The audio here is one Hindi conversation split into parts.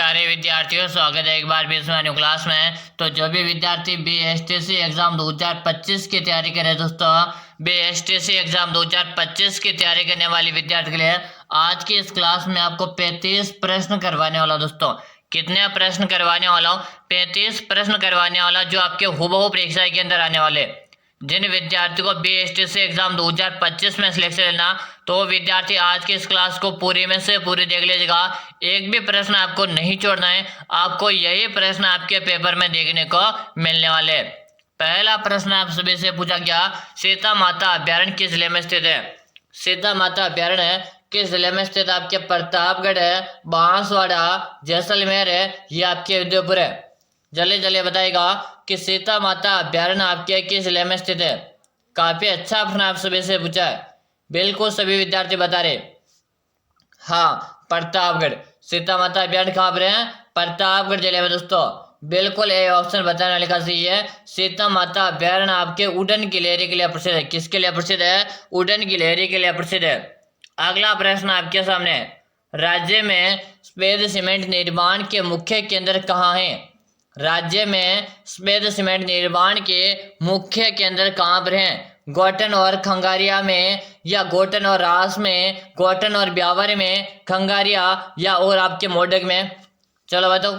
प्यारे विद्यार्थियों, स्वागत है एक बार भी इसमें न्यू क्लास में। तो जो भी विद्यार्थी बीएसटीसी एग्जाम 2025 की तैयारी करे दोस्तों, बीएसटीसी एग्जाम 2025 की तैयारी करने वाली विद्यार्थी के लिए आज की इस क्लास में आपको 35 प्रश्न करवाने वाला दोस्तों। कितने प्रश्न करवाने वाला हूँ? 35 प्रश्न करवाने वाला जो आपके हुबहू परीक्षा के अंदर आने वाले। जिन विद्यार्थियों को बीएसटीसी एग्जाम 2025 में सिलेक्शन लेना, तो वो विद्यार्थी आज की इस क्लास को पूरी में से पूरी देख लीजिएगा। एक भी प्रश्न आपको नहीं छोड़ना है, आपको यही प्रश्न आपके पेपर में देखने को मिलने वाले। पहला प्रश्न आप सभी से पूछा गया, सीता माता अभ्यारण्य किस जिले में स्थित है? सीता माता अभ्यारण्य किस जिले में स्थित? आपके प्रतापगढ़ है, बांसवाड़ा, जैसलमेर है, ये आपके उदयपुर है। जल्दी जल्दी बताएगा कि सीता माता अभ्यारण्य आपके किस जिले में स्थित है। काफी अच्छा प्रश्न आप सभी से पूछा है, बिल्कुल सभी विद्यार्थी बता रहे। हाँ, प्रतापगढ़। सीता माता अभ्यारण्य कहाँ पर है? प्रतापगढ़ जिले में दोस्तों। बिल्कुल ए ऑप्शन बताने वाले का सही है। सीता माता अभ्यारण्य आपके उड़न गिलहरी के लिए प्रसिद्ध है। किसके लिए प्रसिद्ध है? उड़न गिलहरी के लिए प्रसिद्ध है। अगला प्रश्न आपके सामने, राज्य में सफेद सीमेंट निर्माण के मुख्य केंद्र कहाँ है? राज्य में सफेद सीमेंट निर्माण के मुख्य केंद्र कहाँ पर हैं? गोटन और खंगारिया में, या गोटन और रास में, गोटन और ब्यावर में, खंगारिया या और आपके मोडक में? चलो बताओ।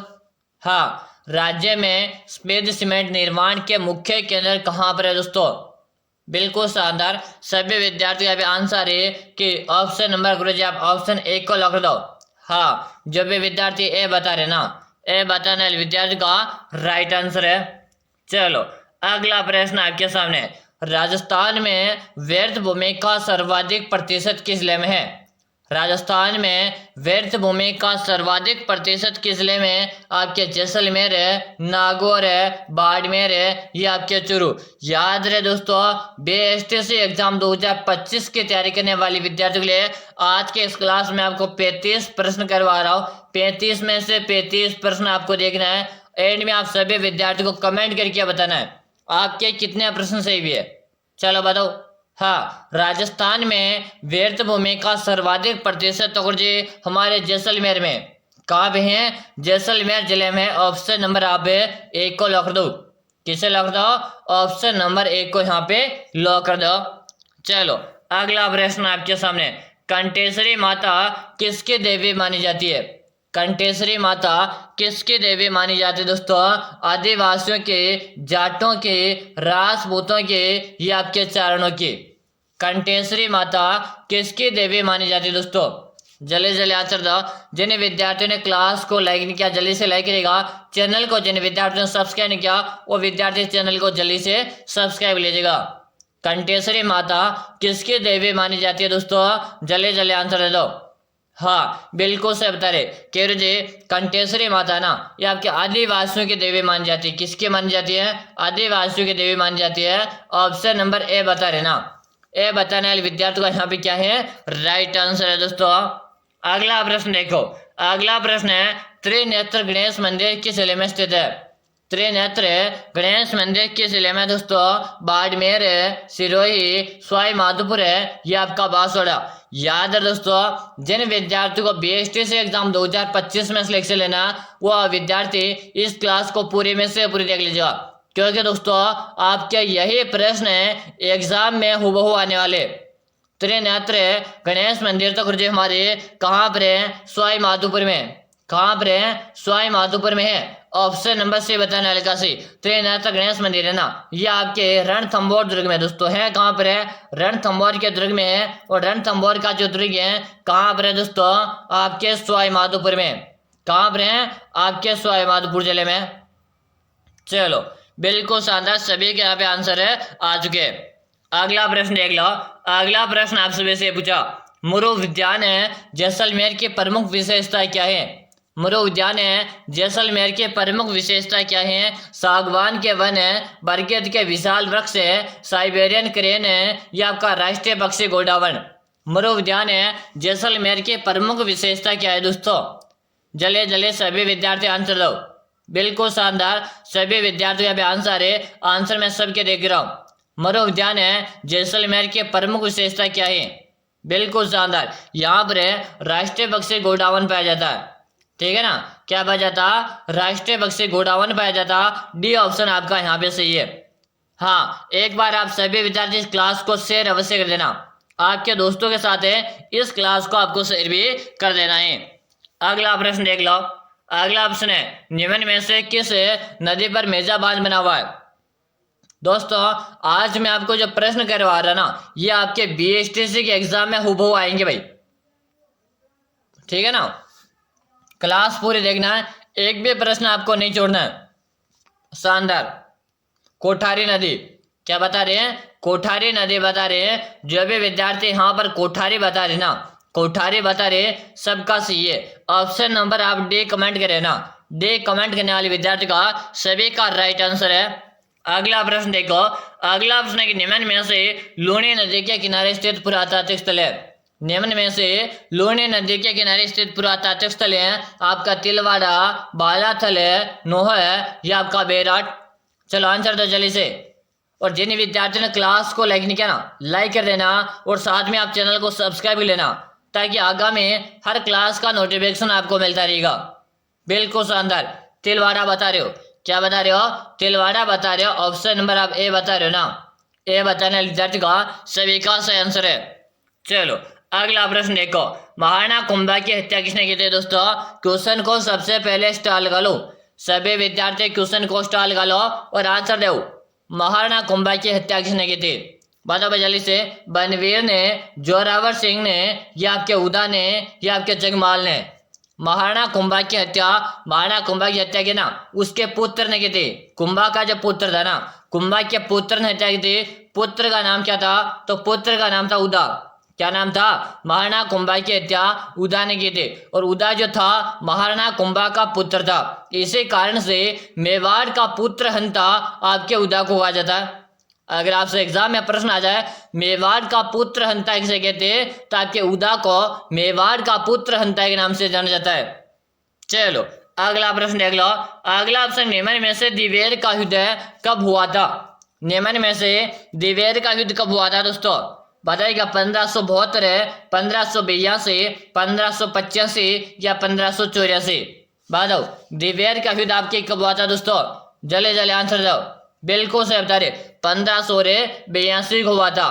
हाँ, राज्य में सफेद सीमेंट निर्माण के मुख्य केंद्र कहाँ पर है दोस्तों? बिल्कुल शानदार। सभी विद्यार्थी का भी आंसर है कि ऑप्शन नंबर गुरुजी आप ऑप्शन 1 को लॉक कर दो। हाँ, जो भी विद्यार्थी ए बता रहे ना, ए बताने वाले विद्यार्थी का राइट आंसर है। चलो अगला प्रश्न आपके सामने, राजस्थान में व्यर्थ भूमि का सर्वाधिक प्रतिशत किस जिले में है? राजस्थान में व्यर्थ भूमि का सर्वाधिक प्रतिशत किस जिले में? आपके जैसलमेर है, नागौर है, बाड़मेर है, ये आपके चूरू। याद रहे दोस्तों, बीएसटीसी एग्जाम 2025 की तैयारी करने वाली विद्यार्थियों के लिए आज के इस क्लास में आपको 35 प्रश्न करवा रहा हूँ। 35 में से 35 प्रश्न आपको देखना है। एंड में आप सभी विद्यार्थियों को कमेंट करके बताना है आपके कितने प्रश्न सही हुए। चलो बताओ। हाँ, राजस्थान में व्यर्थ भूमि का सर्वाधिक प्रतिशत तो जी हमारे जैसलमेर में। कहाँ पे है? जैसलमेर जिले में। ऑप्शन नंबर आप 1 को लॉक कर दो। किसे लॉक कर दो? ऑप्शन नंबर 1 को यहाँ पे लॉक कर दो। चलो अगला प्रश्न आपके सामने, कंटेश्वरी माता किसकी देवी मानी जाती है? कंटेश्वरी माता किसकी देवी मानी जाती है दोस्तों? आदिवासियों के, जाटों के, राजपूतों के, या आपके चारणों की? कंटेश्वरी माता किसकी देवी मानी जाती है दोस्तों? जल्दी जल्दी आंसर दो। जिन विद्यार्थियों ने क्लास को लाइक नहीं किया जल्दी से लाइक करेगा। चैनल को जिन विद्यार्थियों ने सब्सक्राइब नहीं किया वो विद्यार्थी चैनल को जल्दी से सब्सक्राइब लीजिएगा। कंटेश्वरी माता किसकी देवी मानी जाती है दोस्तों? जल्दी जल्दी आंसर दे दो। हाँ, बिल्कुल सही बता रहे केरू जी। कंटेश्वरी माता ना ये आपके आदिवासियों की देवी मानी जाती है। किसकी मानी जाती है? आदिवासियों की देवी मानी जाती है। ऑप्शन नंबर ए बता रहे ना। ए बताने वाले विद्यार्थी का यहाँ पे क्या है? राइट आंसर है दोस्तों। अगला प्रश्न देखो। अगला प्रश्न है, त्रिनेत्र गणेश मंदिर किस जिले में स्थित है? त्रिनेत्र गणेश मंदिर किस जिले में दोस्तों? बाड़मेर है, सिरोही, सवाई माधोपुर है, ये आपका बांसवाड़ा। याद है दोस्तों, जिन विद्यार्थियों को बीएसटीसी एग्जाम 2025 में सिलेक्शन लेना वो विद्यार्थी इस क्लास को पूरी में से पूरी देख लीजिएगा, क्योंकि दोस्तों आपके यही प्रश्न एग्जाम में हुबहू आने वाले। त्रिनेत्र गणेश मंदिर तो गुरुजी हमारे कहाँ पर है? सवाई माधोपुर में। कहाँ पर है? सवाई माधोपुर में है। ऑप्शन नंबर से बताने वाले का सही। त्रिनेत्र गणेश मंदिर है ना, ये आपके रणथंभौर दुर्ग में दोस्तों है। कहाँ पर है? रणथंभौर के दुर्ग में है। और रणथंभौर का जो दुर्ग है कहाँ पर है दोस्तों? आपके सवाई माधोपुर में। कहाँ पर है? आपके सवाई माधोपुर जिले में। चलो बिल्कुल शानदार, सभी के यहाँ पे आंसर है आ चुके। अगला प्रश्न देख लो। अगला प्रश्न आप सभी से पूछा, मुरु उद्यान है जैसलमेर की प्रमुख विशेषता क्या है? मुरु उद्यान है जैसलमेर के प्रमुख विशेषता क्या है? सागवान के वन है, बरगद के विशाल वृक्ष है, साइबेरियन क्रेन है, या आपका राष्ट्रीय पक्षी गोडावन? मुरु उद्यान है जैसलमेर की प्रमुख विशेषता क्या है दोस्तों? जल्दी जल्दी सभी विद्यार्थी आंसर दो। बिल्कुल शानदार, सभी विद्यार्थियों का आंसर है। आंसर मैं सबके देख रहा हूँ। मुरु उद्यान है जैसलमेर की प्रमुख विशेषता क्या है? बिल्कुल शानदार, यहाँ पर राष्ट्रीय पक्षी गोडावन पाया जाता है। ठीक है ना। क्या पाया जाता, राष्ट्रीय पक्षी घोड़ावन पाया जाता। डी ऑप्शन आपका यहाँ पे सही है। हाँ, एक बार आप सभी विद्यार्थी इस क्लास को शेयर अवश्य कर देना, आपके दोस्तों के साथ है इस क्लास को आपको शेयर भी कर देना है। अगला प्रश्न देख लो। अगला ऑप्शन है निम्न में से किस नदी पर मेजा बांध बना हुआ है। दोस्तों आज मैं आपको जो प्रश्न करवा रहा ना, ये आपके बीएसटीसी के एग्जाम में हुबहू आएंगे भाई, ठीक है ना। क्लास पूरी देखना है, एक भी प्रश्न आपको नहीं छोड़ना है। शानदार। कोठारी नदी, क्या बता रहे हैं, कोठारी नदी बता रहे हैं। जो भी विद्यार्थी यहाँ पर कोठारी बता रहे ना, कोठारी बता रहे, सबका सही है। ऑप्शन नंबर आप डी कमेंट करें ना, डी कमेंट करने वाले विद्यार्थी का सभी का राइट आंसर है। अगला प्रश्न देखो। अगला प्रश्न है कि निम्न में से लूणी नदी के किनारे स्थित पुरातात्विक स्थल है। निम्न में से लूणी नदी के किनारे स्थित पुरातात्विक स्थल है आपका तिलवाड़ा, बालाथल है, नोह है, या आपका बेराट। चलो आंसर दो जल्दी से। और जिन विद्यार्थियों ने क्लास को लाइक नहीं किया ना, लाइक कर देना और साथ में आप चैनल को सब्सक्राइब कर लेना, ताकि आगामी हर क्लास का नोटिफिकेशन आपको मिलता रहेगा। बिल्कुल शानदार। तिलवाड़ा बता रहे हो, क्या बता रहे हो, तिलवाड़ा बता रहे हो। ऑप्शन नंबर आप ए बता रहे हो ना, ए बताने विद्यार्थी का सभी का सही आंसर है। चलो अगला प्रश्न देखो। महाराणा कुंभा की हत्या किसने की थी दोस्तों। क्वेश्चन को सबसे पहले स्टार लगा लो, सभी विद्यार्थी क्वेश्चन को स्टार लगा लो और आंसर दो। महाराणा कुंभा की हत्या किसने की थी, बताओ जल्दी से। बनवीर ने, जोरावर सिंह ने, या आपके उदा ने, या आपके जगमाल ने। महाराणा कुंभा की हत्या, महाराणा कुंभा की हत्या की ना उसके पुत्र ने की थी। कुंभा का जो पुत्र था ना, कुंभा के पुत्र ने हत्या की थी। पुत्र का नाम क्या था, तो पुत्र का नाम था उदा। क्या नाम था, महाराणा कुंभा की हत्या उदा ने की थी। और उदा जो था महाराणा कुंभा का पुत्र था, इसी कारण से मेवाड़ का पुत्र हंता आपके उदा को कहा जाता है। अगर आपसे एग्जाम में प्रश्न आ जाए मेवाड़ का पुत्र हंता किसे कहते हैं, तो आपके उदा को मेवाड़ का पुत्र हंता के नाम से जाना जाता है। चलो अगला प्रश्न देख लो। अगला ऑप्शन निम्न में से दिवेर का युद्ध कब हुआ था। निम्न में से दिवेर का युद्ध कब हुआ था दोस्तों, बताइएगा। 1572, 1582, 1585 या 1584। बताओ दिवेर का युद्ध आपके कब हुआ था दोस्तों, जल्दी जल्दी आंसर दो। बिल्कुल सही बता रहे, 1582 को हुआ था।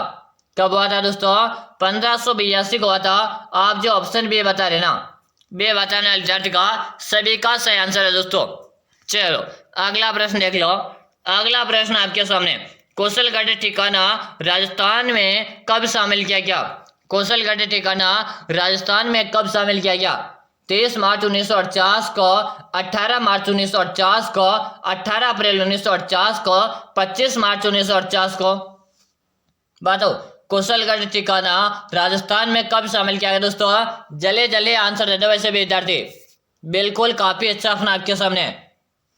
कब हुआ था दोस्तों, 1582 को हुआ था। आप जो ऑप्शन बी बता रहे ना, बी बताने रिजल्ट का सभी का सही आंसर है दोस्तों। चलो अगला प्रश्न देख लो। अगला प्रश्न आपके सामने, कौशलगढ़ ठिकाना राजस्थान में कब शामिल किया गया। कौशलगढ़ ठिकाना राजस्थान में कब शामिल किया गया। 23 मार्च 1948 को, 18 मार्च 1948 को, 18 अप्रैल 1948 को, 25 मार्च 1948 को। बताओ कौशलगढ़ ठिकाना राजस्थान में कब शामिल किया गया दोस्तों, जल्दी जल्दी आंसर दे दो वैसे विद्यार्थी। बिल्कुल काफी अच्छा अपना आपके सामने।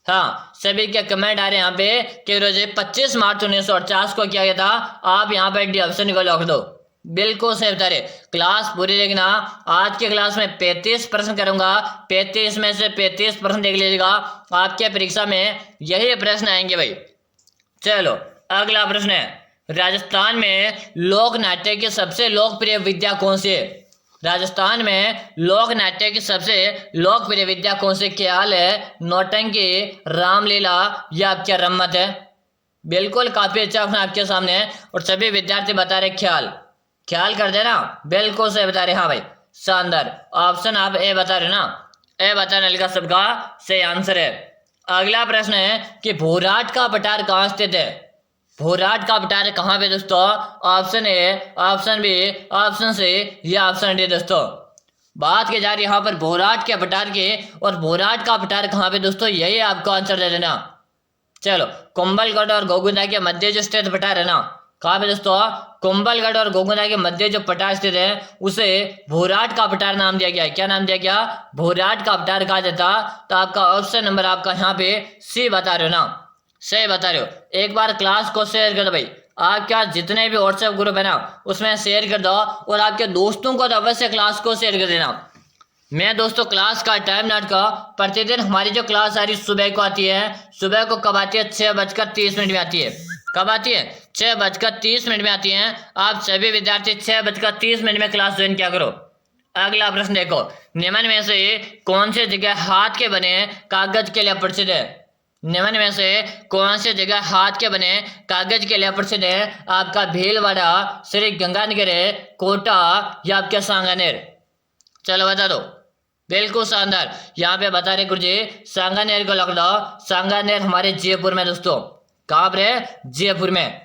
हाँ सभी के कमेंट आ रहे हैं यहाँ पे कि रोज 25 मार्च 1949 को किया गया था। आप यहाँ पे डी ऑप्शन को लॉक दो। बिल्कुल सही बता रहे। क्लास पूरी देखना, आज के क्लास में 35 प्रश्न करूंगा, 35 में से 35 प्रश्न देख लीजिएगा, आपके परीक्षा में यही प्रश्न आएंगे भाई। चलो अगला प्रश्न है, राजस्थान में लोक नाट्य की सबसे लोकप्रिय विद्या कौन सी है। राजस्थान में लोक नाट्य की सबसे लोकप्रिय विद्या कौन सी, ख्याल है, नौटंकी, रामलीला या आपका रम्मत है। बिल्कुल काफी अच्छा अपना आपके सामने है और सभी विद्यार्थी बता रहे ख्याल। ख्याल कर देना, बिल्कुल सही बता रहे। हाँ भाई शानदार। ऑप्शन आप ए बता रहे ना, ए बताने का सबका सही आंसर है। अगला प्रश्न है कि भोराट का पठार कहाँ स्थित है। भोराट का पठार कहाँ पे दोस्तों, option A, option B, option C या ऑप्शन डी दोस्तों। बात की जा रही है यहाँ पर भोराट के पठार की, और भोराट का पठार कहाँ पे दोस्तों, यही आपको आंसर दे देना। चलो कुंभलगढ़ और गोगुंदा के मध्य जो स्थित पठार है ना, कहाँ पे दोस्तों, कुंभलगढ़ और गोगुंदा के मध्य जो पठार स्थित है उसे भोराट का पठार नाम दिया गया है। क्या नाम दिया गया, भोराट का पठार कहा जाता। तो आपका ऑप्शन नंबर आपका यहाँ पे सी बता रहे हो ना, सही बता रहे हो। एक बार क्लास को शेयर कर दो भाई, आपका जितने भी व्हाट्सएप ग्रुप है ना उसमें शेयर कर दो, और आपके दोस्तों को तो अवश्य क्लास को शेयर कर देना। मैं दोस्तों क्लास का टाइम नोट का, प्रतिदिन हमारी जो क्लास आ रही सुबह को आती है, सुबह को कब आती है, 6:30 में आती है। कब आती है, 6:30 में आती है। आप सभी विद्यार्थी 6:30 में क्लास ज्वाइन किया करो। अगला प्रश्न देखो, निम्न में से कौन सी जगह हाथ के बने कागज के लिए प्रसिद्ध है? निम्न में से कौन सी जगह हाथ के बने कागज के लिए प्रसिद्ध है? आपका भीलवाड़ा, श्री गंगानगर, कोटा या आपके सांगानेर? चलो बता दो। बिल्कुल शानदार, यहाँ पे बता रहे गुरुजी सांगानेर को लॉक दो। सांगानेर हमारे जयपुर में दोस्तों, कहाँ पर है? जयपुर में।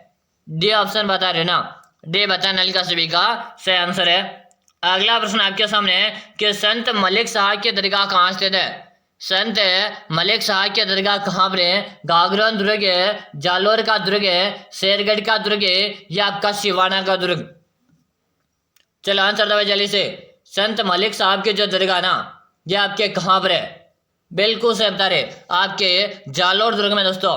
डी ऑप्शन बता रहे ना, डी बता नल का सभी का सही आंसर है। अगला प्रश्न आपके सामने है कि संत मलिक साहब की दरगाह कहाँ स्थित है? संत मलिक साहब की दरगाह कहाँ पर है? गागरोन दुर्ग है, जालोर का दुर्ग है, शेरगढ़ का दुर्ग है या आपका सिवाना का दुर्ग? चलो आंसर दो जल्दी से। संत मलिक साहब की जो दरगाह ना, ये आपके कहाँ पर है? बिल्कुल सही बता रहे, आपके जालोर दुर्ग में दोस्तों।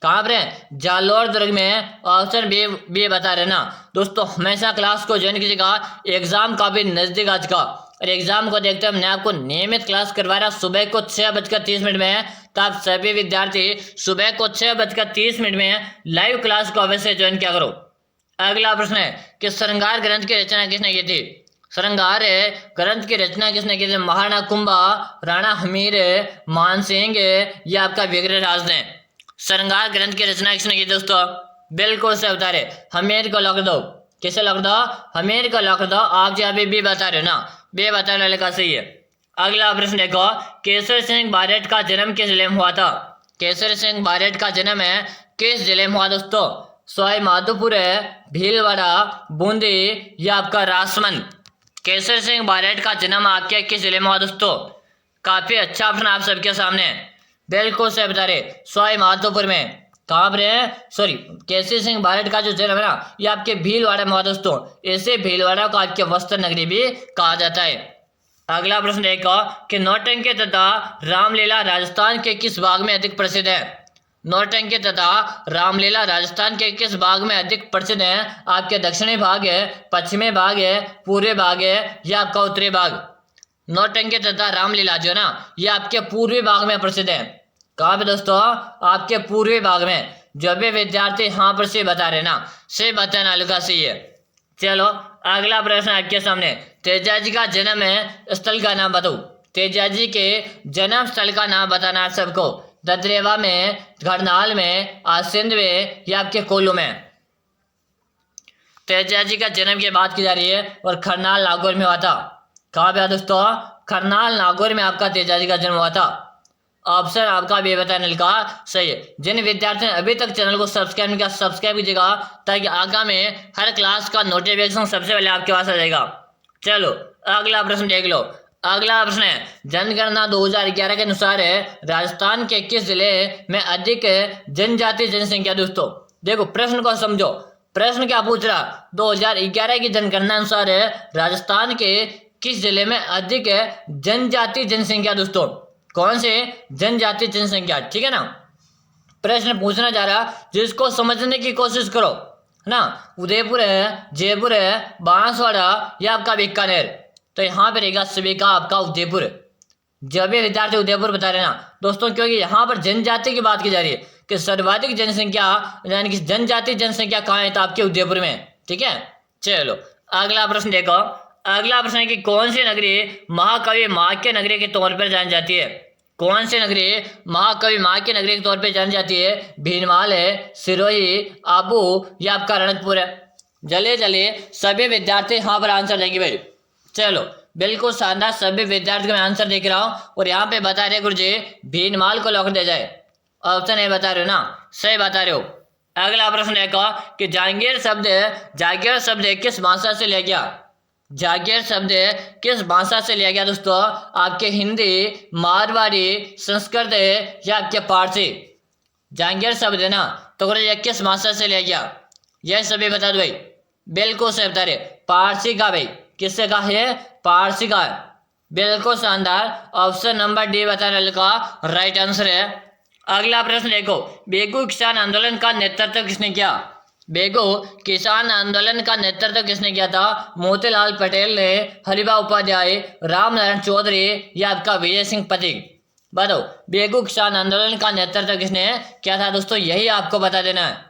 कहाँ पर है? जालोर दुर्ग में। ऑप्शन बी बता रहे ना दोस्तों। हमेशा क्लास को ज्वाइन कीजिएगा, एग्जाम काफी नजदीक आज का, और एग्जाम को देखते हुए हमने आपको नियमित क्लास करवा रहा सुबह को 6:30 में। तो आप सभी विद्यार्थी सुबह को 6:30 में लाइव क्लास को अवश्य ज्वाइन किया करो। अगला प्रश्न है कि श्रृंगार ग्रंथ की रचना किसने की थी? श्रृंगार ग्रंथ की रचना किसने की थी? महाराणा कुंभा, राणा हमीर, मानसिंह या आपका विग्रहराज ने? श्रृंगार ग्रंथ की रचना किसने की दोस्तों? बिल्कुल सही बता रहे, हमीर को लॉक दो। किसे लॉक दो? हमीर को लॉक दो। आप यहाँ पे बी बता रहे हो ना, बी बताने वाले का सही है। अगला प्रश्न देखो, केसर सिंह बारेट का जन्म किस जिले में हुआ था? केसर सिंह बारेट का जन्म है किस जिले में हुआ दोस्तों? सवाई माधोपुर है, भीलवाड़ा, बूंदी या आपका राजसमंद? केसर सिंह बारेट का जन्म आपके किस जिले में हुआ दोस्तों? काफी अच्छा प्रश्न आप सबके सामने है। बिल्कुल सही बता रहे, सवाई माधोपुर में। कहाँ पर है? सॉरी, केसरी सिंह बारेट का जो जन्म है ना, ये आपके भीलवाड़ा में हुआ दोस्तों। इसे भीलवाड़ा को आपके वस्त्र नगरी भी कहा जाता है। अगला प्रश्न देखो कि नौटंकी तथा रामलीला राजस्थान के किस भाग में अधिक प्रसिद्ध है? नौटंकी तथा रामलीला राजस्थान के किस भाग में अधिक प्रसिद्ध है? आपके दक्षिणी भाग है, पश्चिमी भाग है, पूर्वी भाग है या आपका उत्तरी भाग? नौटंकी तथा रामलीला जो ना, ये आपके पूर्वी भाग में प्रसिद्ध है। कहाँ पे दोस्तों? आपके पूर्वी भाग में। जो भी विद्यार्थी यहाँ पर से बता रहे ना, से बताना अलग सही है। चलो अगला प्रश्न आपके सामने, तेजाजी का जन्म स्थल का नाम बताओ। तेजाजी के जन्म स्थल का नाम बताना आप सबको। ददरेवा में, करनाल में, आसिंद में या आपके कोल्लू में? तेजाजी का जन्म की बात की जा रही है और करनाल नागौर में हुआ था। कहाँ पे दोस्तों? करनाल नागौर में आपका तेजाजी का जन्म हुआ था। ऑप्शन आपका भी बताने का सही है। जिन विद्यार्थियों ने अभी तक चैनल को सब्सक्राइब नहीं किया, सब्सक्राइब कीजिएगा ताकि आगामी हर क्लास का नोटिफिकेशन सबसे पहले आपके पास आ जाएगा। चलो अगला प्रश्न देख लो। अगला प्रश्न है, जनगणना 2011 के अनुसार राजस्थान के किस जिले में अधिक जनजाति जनसंख्या? दोस्तों देखो प्रश्न को समझो, प्रश्न क्या पूछ रहा? 2011 की जनगणना अनुसार राजस्थान के किस जिले में अधिक जनजाति जनसंख्या? दोस्तों कौन से जनजाति जनसंख्या? ठीक है ना, प्रश्न पूछना जा रहा, जिसको समझने की कोशिश करो ना। उदयपुर है, जयपुर है, बांसवाड़ा या आपका बीकानेर? तो यहाँ पे रहेगा सभी का आपका उदयपुर। जब भी विद्यार्थी उदयपुर बता रहे ना दोस्तों, क्योंकि यहाँ पर जनजाति की बात की जा रही है कि सर्वाधिक जनसंख्या यानी कि जनजाति जनसंख्या कहाँ है? तो आपके उदयपुर में। ठीक है, चलो अगला प्रश्न देखो। अगला प्रश्न है कि कौन सी नगरी महाकवि माक्य नगरी के तौर पर जानी जाती है? कौन सी नगरी महाकवि माक्य नगरी के तौर पर जानी जाती है? भीनमाल है, सिरोही, आबू या आपका रणकपुर है? जल्दी जल्दी सभी विद्यार्थी यहाँ पर आंसर देंगे भाई। चलो बिल्कुल शानदार, सभी विद्यार्थी को मैं आंसर देख रहा हूँ और यहाँ पे बता रहे गुरुजी भीनमाल को लॉक दे जाए। ऑप्शन ए बता रहे हो ना, सही बता रहे हो। अगला प्रश्न देखो कि जागीर शब्द किस भाषा से लिया गया? जागीर शब्द किस भाषा से लिया गया दोस्तों? आपके हिंदी, मारवाड़ी, संस्कृत या आपके पारसी? जागीर शब्द है ना, तो ये किस भाषा से लिया गया? यह सभी बता दो भाई। बिल्कुल सही बता रहे, पारसी का भाई। किससे का है? पारसी का है। बिल्कुल शानदार, ऑप्शन नंबर डी बताने का राइट आंसर है। अगला प्रश्न देखो, बेगू किसान आंदोलन का नेतृत्व किसने किया? बेगू किसान आंदोलन का नेतृत्व किसने किया था? मोतीलाल पटेल ने, हरिभा उपाध्याय, रामनारायण चौधरी या आपका विजय सिंह पथिक? बताओ बेगू किसान आंदोलन का नेतृत्व किसने किया था दोस्तों? यही आपको बता देना है।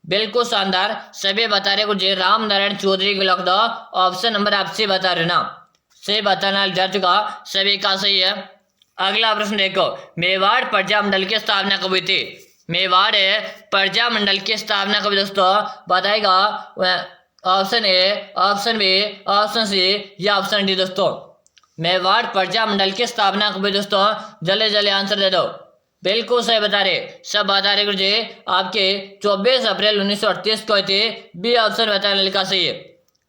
बिल्कुल शानदार, सभी बता रहे कुछ रामनारायण चौधरी को लग दो। ऑप्शन नंबर आपसे बता रहे ना, सही बताने वाले विद्यार्थियों का सभी का सही है। अगला प्रश्न देखो, मेवाड़ प्रजामंडल की स्थापना कब हुई थी? मेवाड़ प्रजामंडल की स्थापना कब दोस्तों बताएगा? Option A, option B, option C या ऑप्शन डी दोस्तों। मेवाड़ प्रजामंडल की स्थापना कब हुई दोस्तों? जल्दी जल्दी आंसर दे दो। बिल्कुल सही बता रहे, सब बता रहे गुरु जी, आपके 24 अप्रैल 1938 को हुई थी। बी ऑप्शन बताने का सही है।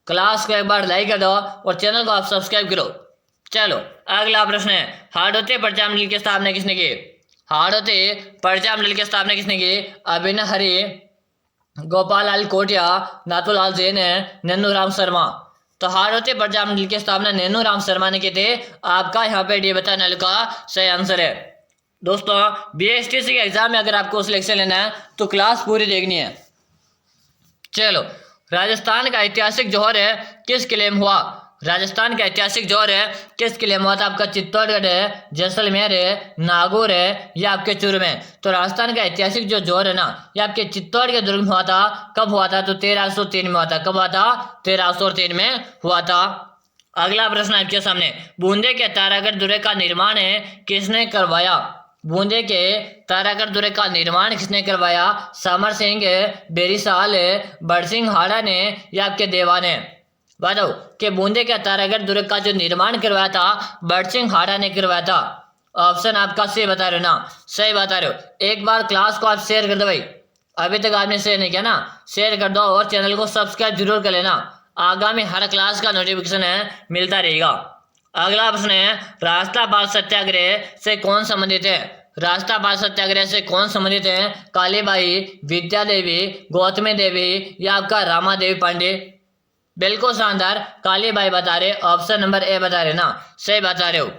क्लास को एक बार लाइक कर दो और चैनल को आप सब्सक्राइब करो। चलो अगला प्रश्न है, हाड़ौती प्रजामंडल की स्थापना किसने की? हाड़ौती प्रजामंडल की स्थापना किसने की? अभिनव हरि, गोपाल लाल कोटिया, नाथूलाल जैन, नैनूराम शर्मा। तो हाड़ौती प्रजामंडल की स्थापना नैनूराम शर्मा ने की थी। आपका यहाँ पे डी बताने का सही आंसर है। दोस्तों बीएसटीसी के एग्जाम में अगर आपको सिलेक्शन लेना है तो क्लास पूरी देखनी है। चलो, राजस्थान का ऐतिहासिक जौहर है किस किले में हुआ? राजस्थान का ऐतिहासिक जौहर है किस किले में हुआ था? आपका चित्तौड़गढ़ है, जैसलमेर है, नागौर है या आपके चूरू में? तो राजस्थान का ऐतिहासिक जो जौहर है ना, ये आपके चित्तौड़गढ़ दुर्ग में हुआ था। कब हुआ था? तो 1303 में हुआ था। कब हुआ था? 1303 में हुआ था। अगला प्रश्न आपके सामने, बूंदे के तारागढ़ दुर्ग का निर्माण है किसने करवाया? बूंदे के तारागढ़ दुर्ग का निर्माण किसने करवाया? समर सिंह, बेरीसाल, बरसिंह हाड़ा ने या आपके देवा ने? बताओ कि बूंदे के तारागढ़ दुर्ग का जो निर्माण करवाया था बरसिंह हाड़ा ने करवाया था। ऑप्शन आपका सही बता रहे हो ना? सही बता रहे हो। एक बार क्लास को आप शेयर कर दो भाई, अभी तक आपने शेयर नहीं किया ना, शेयर कर दो और चैनल को सब्सक्राइब जरूर कर लेना। आगामी हर क्लास का नोटिफिकेशन है मिलता रहेगा। अगला प्रश्न है, राष्ट्रपाल सत्याग्रह से कौन संबंधित है? राष्ट्रपाल सत्याग्रह से कौन संबंधित है? कालीबाई, विद्या देवी, गौतमी देवी या आपका रामा देवी पांडे? बिल्कुल शानदार, कालीबाई बता रहे, ऑप्शन नंबर ए बता रहे ना, सही बता रहे हो।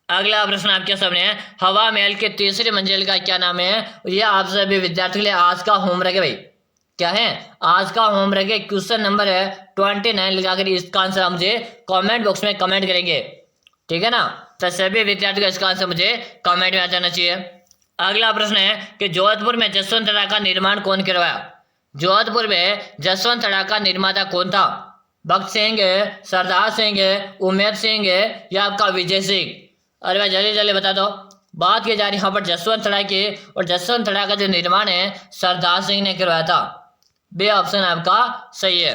अगला प्रश्न आपके सामने है, हवा महल के तीसरी मंजिल का क्या नाम है? यह आप सभी विद्यार्थियों के लिए आज का होमवर्क है भाई। क्या है? आज का होमवर्क है, क्वेश्चन नंबर है 29 लगाकर इसका आंसर आप मुझे कमेंट बॉक्स में कमेंट करेंगे, ठीक है ना? तो सभी विद्यार्थियों का इसका आंसर मुझे कमेंट में आ जाना चाहिए। अगला प्रश्न है कि जोधपुर में जसवंत तड़ा का निर्माण कौन करवाया? जोधपुर में जसवंत तड़ा का निर्माता कौन था? भगत सिंह, सरदार सिंह, उमेद सिंह या आपका विजय सिंह? अरे भाई जल्दी जल्दी बता दो। बात की जा रही है यहाँ पर जसवंत तड़ा की, और जसवंत तड़ा का जो निर्माण है सरदार सिंह ने करवाया था। बे ऑप्शन आपका सही है।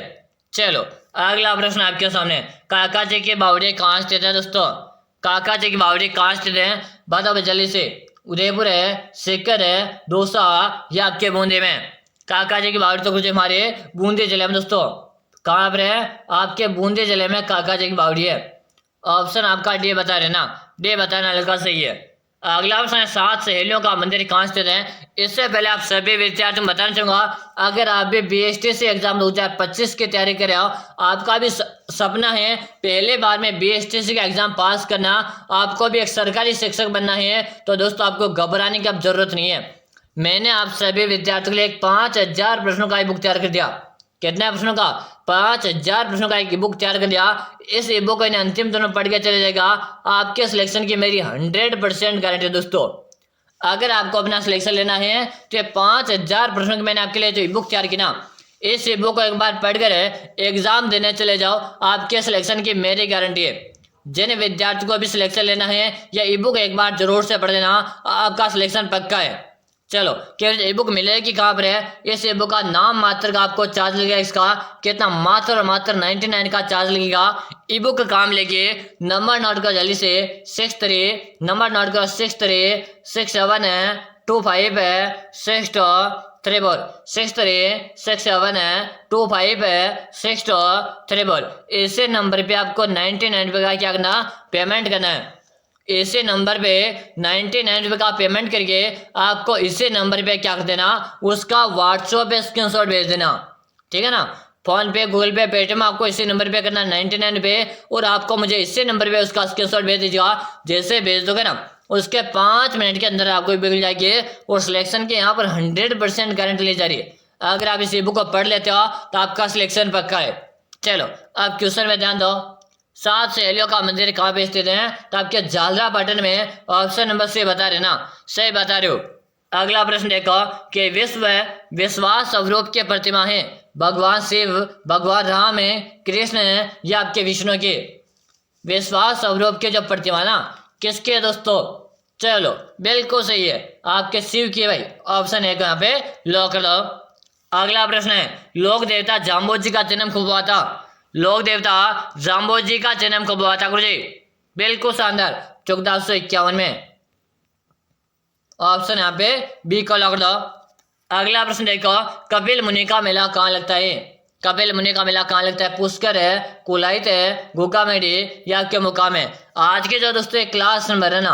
चलो अगला प्रश्न आपके सामने, काका जी की बावड़ी कहाँ स्थित है दोस्तों? काका जी की बावड़ी कहाँ स्थित है? बताओ जल्दी से। उदयपुर है, सीकर है, दौसा या आपके बूंदी में? काका जी की बावड़ी तो कुछ हमारे बूंदी जिले में दोस्तों। कहाँ पर है? आपके बूंदी जिले में काका जी की बावड़ी है। ऑप्शन आपका डी बता रहे ना, डी बताना का सही है। अगला प्रश्न है, 7 सहेलियों का मंदिर कहाँ स्थित है? इससे पहले आप सभी विद्यार्थियों को बताना चाहूंगा, अगर आप भी बीएसटीसी एग्जाम 2025 की तैयारी कर रहे हो, आपका भी सपना है पहले बार में बीएसटीसी का एग्जाम पास करना, आपको भी एक सरकारी शिक्षक बनना है, तो दोस्तों आपको घबराने की अब जरूरत नहीं है। मैंने आप सभी विद्यार्थियों के लिए 5000 प्रश्नों का बुक तैयार कर दिया। कितने प्रश्नों का? 5000 प्रश्नों का एक बुक तैयार कर दिया। इस ई बुक को अंतिम दिनों पढ़ के चले जाएगा, आपके सिलेक्शन की मेरी 100% गारंटी है दोस्तों। अगर आपको अपना सिलेक्शन लेना है तो 5000 प्रश्नों की मैंने आपके लिए जो ई बुक तैयार की ना, इस ई बुक को एक बार पढ़कर एग्जाम देने चले जाओ, आपके सिलेक्शन की मेरी गारंटी है। जिन विद्यार्थी को भी सिलेक्शन लेना है या ई बुक एक बार जरूर से पढ़ देना, आपका सिलेक्शन पक्का है। चलो केवल ई बुक मिलेगी कहाँ पर है? इस ई बुक का नाम मात्र का आपको चार्ज लगेगा, इसका कितना? मात्र और मात्र 99 का चार्ज लगेगा। ई बुक का काम लेके नंबर नोट कर जल्दी से 63, नंबर नोट कर 63 67 25 6234 63 67 25 6234। इसी नंबर पे आपको 99 रुपये का क्या करना? पेमेंट करना है। इसी नंबर पे 99 रुपये का पेमेंट करके आपको इसी नंबर पे क्या कर देना? उसका व्हाट्सएप पे स्क्रीनशॉट भेज देना, ठीक है ना? फोन पे, गूगल पे, पेटीएम आपको इसी नंबर पे करना 99 रुपये, और आपको मुझे इसी नंबर पे उसका स्क्रीनशॉट भेज दीजिएगा। जैसे भेज दोगे ना, उसके 5 मिनट के अंदर आपको मिल जाएगी, और सिलेक्शन के यहाँ पर 100% गारंटी ली जा रही है। अगर आप इस ई बुक को पढ़ लेते हो तो आपका सिलेक्शन पक्का है। चलो अब क्वेश्चन में ध्यान दो, 7 सहेलियों का मंदिर कहाँ पे स्थित है? तो आपके झालरा पाटन में। ऑप्शन नंबर से बता रहे ना, सही बता रहे हो। अगला प्रश्न देखो कि विश्वास स्वरूप की प्रतिमा है भगवान शिव, भगवान राम है, कृष्ण है या आपके विष्णु के? विश्वास अवरोध के जो प्रतिमा ना किसके है दोस्तों? चलो बिल्कुल सही है, आपके शिव की भाई। ऑप्शन ए को यहाँ पे लॉक कर दो। अगला प्रश्न है, लोक देवता जाम्बोजी का जन्म कब हुआ था? लोक देवता जाम्बोजी का जन्म कब हुआ था गुरुजी? बिल्कुल शानदार, 1451 में। ऑप्शन यहाँ पे बी को लॉक कर दो। अगला प्रश्न देखो, कपिल मुनि का मेला कहाँ लगता है? कपिल मुनि का मेला कहाँ लगता है? पुष्कर है, कुलाइत है, गुकामेडी या के मुकाम है? आज के जो दोस्तों क्लास नंबर है ना,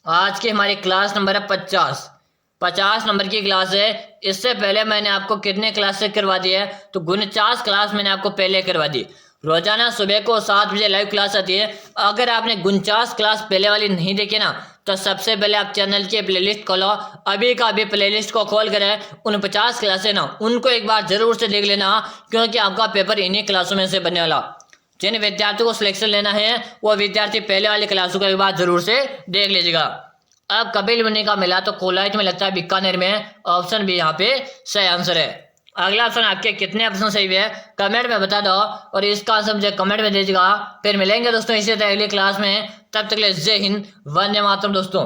आज की हमारी क्लास नंबर है 50 नंबर की क्लास है। इससे पहले मैंने आपको कितने क्लास से करवा दी है? तो 49 क्लास मैंने आपको पहले करवा दी। रोजाना सुबह को 7 बजे लाइव क्लास आती है। अगर आपने 49 क्लास पहले वाली नहीं देखी ना, तो सबसे पहले आप चैनल की प्लेलिस्ट खोलो, अभी का अभी प्लेलिस्ट को खोल कर उन 50 क्लासें ना उनको एक बार जरूर से देख लेना, क्योंकि आपका पेपर इन्हीं क्लासों में से बनने वाला। जिन विद्यार्थियों को सिलेक्शन लेना है वो विद्यार्थी पहले वाली क्लासों को एक बार जरूर से देख लीजिएगा। अब कपिल मुनि का मेला तो कोलाइट में लगता है, बीकानेर में। ऑप्शन भी यहाँ पे सही आंसर है। अगला ऑप्शन आपके कितने ऑप्शन सही है कमेंट में बता दो, और इसका आंसर मुझे कमेंट में दीजिएगा। फिर मिलेंगे दोस्तों इसी तरह अगली क्लास में, तब तक के लिए जय हिंद, वंदे मातरम दोस्तों।